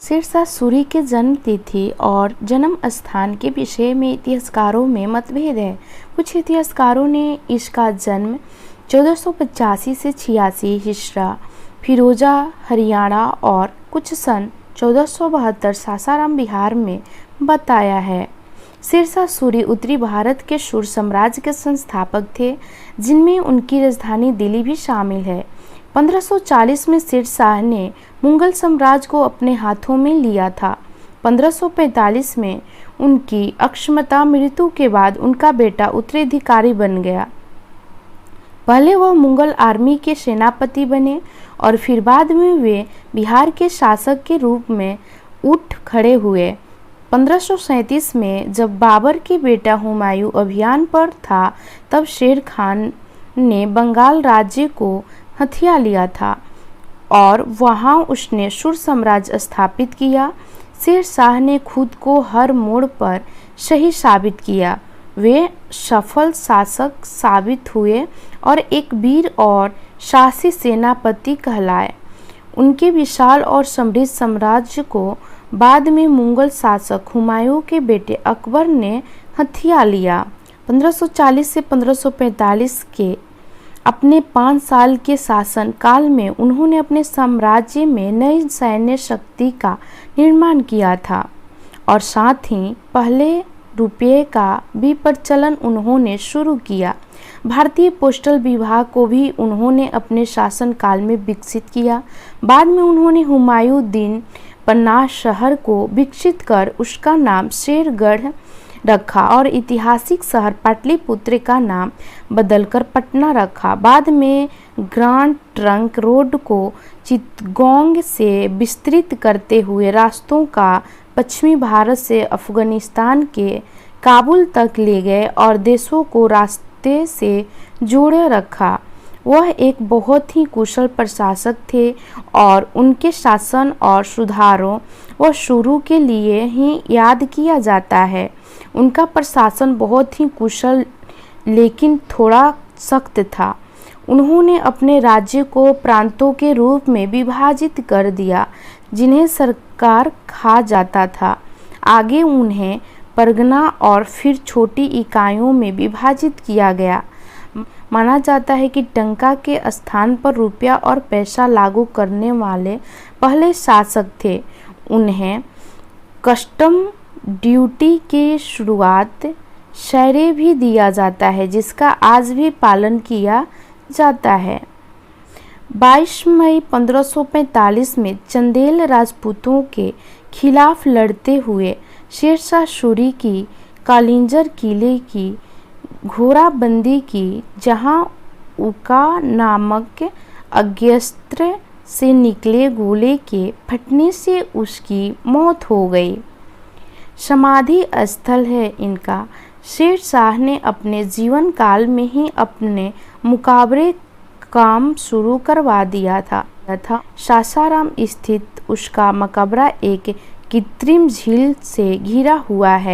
शेरशाह सूरी के जन्म तिथि और जन्म स्थान के विषय में इतिहासकारों में मतभेद है। कुछ इतिहासकारों ने इसका जन्म 1485 से 86 हिजरा फिरोजा हरियाणा और कुछ सन 1472 सासाराम बिहार में बताया है। शेरशाह सूरी उत्तरी भारत के सूर साम्राज्य के संस्थापक थे, जिनमें उनकी राजधानी दिल्ली भी शामिल है। 1540 में शेरशाह ने मुगल साम्राज्य को अपने हाथों में लिया था। 1545 में उनकी अक्षमता मृत्यु के बाद उनका बेटा उत्तराधिकारी बन गया। पहले वह मुगल आर्मी के सेनापति बने और फिर बाद में वे बिहार के शासक के रूप में उठ खड़े हुए। 1537 में जब बाबर के बेटा हुमायूं अभियान पर था, तब शेर खान ने बंगाल राज्य को हथिया लिया था और वहां उसने सुर साम्राज्य स्थापित किया। शेरशाह ने खुद को हर मोड़ पर सही साबित किया। वे सफल शासक साबित हुए और एक वीर और साहसी सेनापति कहलाए। उनके विशाल और समृद्ध साम्राज्य को बाद में मुगल शासक हुमायूं के बेटे अकबर ने हथिया लिया। 1540 से 1545 के अपने 5 साल के शासन काल में उन्होंने अपने साम्राज्य में नई सैन्य शक्ति का निर्माण किया था और साथ ही पहले रुपये का भी प्रचलन उन्होंने शुरू किया। भारतीय पोस्टल विभाग को भी उन्होंने अपने शासन काल में विकसित किया। बाद में उन्होंने हुमायूं पन्ना शहर को विकसित कर उसका नाम शेरगढ़ रखा और ऐतिहासिक शहर पाटलिपुत्र का नाम बदलकर पटना रखा। बाद में ग्रांड ट्रंक रोड को चित्तगोंग से विस्तृत करते हुए रास्तों का पश्चिमी भारत से अफगानिस्तान के काबुल तक ले गए और देशों को रास्ते से जोड़े रखा। वह एक बहुत ही कुशल प्रशासक थे और उनके शासन और सुधारों व शुरू के लिए ही याद किया जाता है। उनका प्रशासन बहुत ही कुशल लेकिन थोड़ा सख्त था। उन्होंने अपने राज्य को प्रांतों के रूप में विभाजित कर दिया, जिन्हें सरकार खा जाता था। आगे उन्हें परगना और फिर छोटी इकाइयों में विभाजित किया गया। माना जाता है कि टंका के स्थान पर रुपया और पैसा लागू करने वाले पहले शासक थे। उन्हें कस्टम ड्यूटी की शुरुआत शहरे भी दिया जाता है, जिसका आज भी पालन किया जाता है। 22 मई 1545 में चंदेल राजपूतों के खिलाफ लड़ते हुए शेरशाह सूरी की कालिंजर किले की घेराबंदी की, जहां उका नामक अग्न्यास्त्र से निकले गोले के फटने से उसकी मौत हो गई। समाधि स्थल है इनका। शेरशाह ने अपने जीवन काल में ही अपने मुकाबरे काम शुरू करवा दिया था। सासाराम स्थित उसका मकबरा एक कृत्रिम झील से घिरा हुआ है।